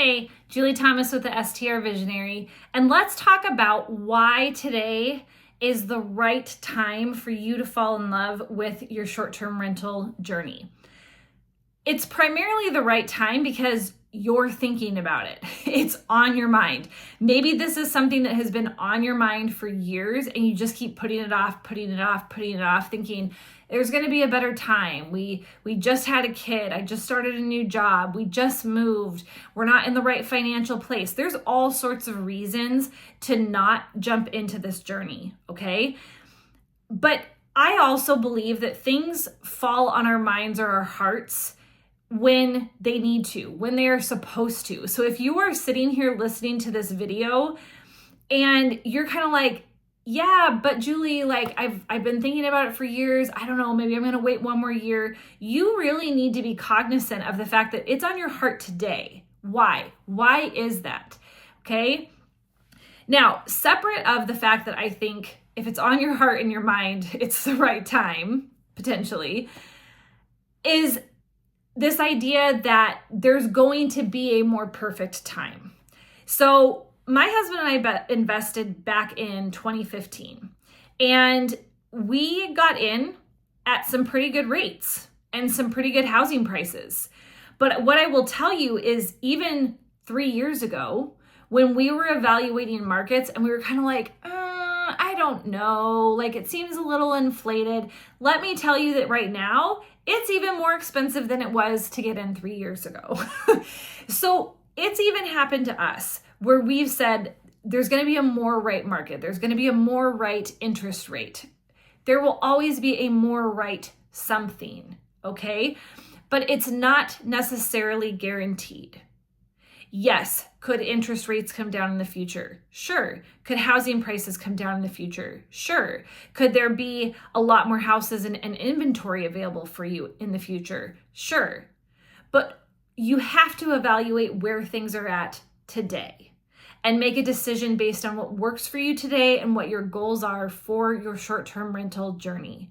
Hey, Julie Thomas with the STR Visionary, and let's talk about why today is the right time for you to fall in love with your short-term rental journey. It's primarily the right time because you're thinking about it. It's on your mind. Maybe this is something that has been on your mind for years and you just keep putting it off, thinking there's going to be a better time. We just had a kid. I just started a new job. We just moved. We're not in the right financial place. There's all sorts of reasons to not jump into this journey, okay? But I also believe that things fall on our minds or our hearts when they need to, when they are supposed to. So if you are sitting here listening to this video and you're kind of like, yeah, but Julie, like I've been thinking about it for years. I don't know, maybe I'm going to wait one more year. You really need to be cognizant of the fact that it's on your heart today. Why? Why is that? Okay? Now, separate of the fact that I think if it's on your heart and your mind, it's the right time, potentially, is this idea that there's going to be a more perfect time. So my husband and I invested back in 2015, and we got in at some pretty good rates and some pretty good housing prices. But what I will tell you is even 3 years ago, when we were evaluating markets and we were kind of like, I don't know, like it seems a little inflated. Let me tell you that right now, it's even more expensive than it was to get in 3 years ago. So it's even happened to us where we've said there's going to be a more right market. There's going to be a more right interest rate. There will always be a more right something, okay? But it's not necessarily guaranteed. Yes, could interest rates come down in the future? Sure. Could housing prices come down in the future? Sure. Could there be a lot more houses and inventory available for you in the future? Sure. But you have to evaluate where things are at today and make a decision based on what works for you today and what your goals are for your short-term rental journey.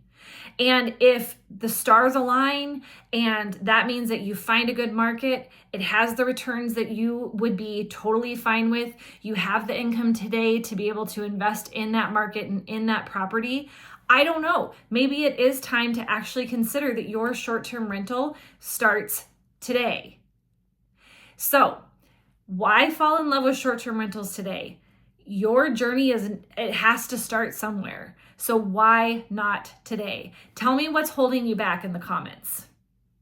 And if the stars align and that means that you find a good market, it has the returns that you would be totally fine with, you have the income today to be able to invest in that market and in that property, I don't know, maybe it is time to actually consider that your short-term rental starts today. So, why fall in love with short-term rentals today? Your journey it has to start somewhere. So why not today? Tell me what's holding you back in the comments.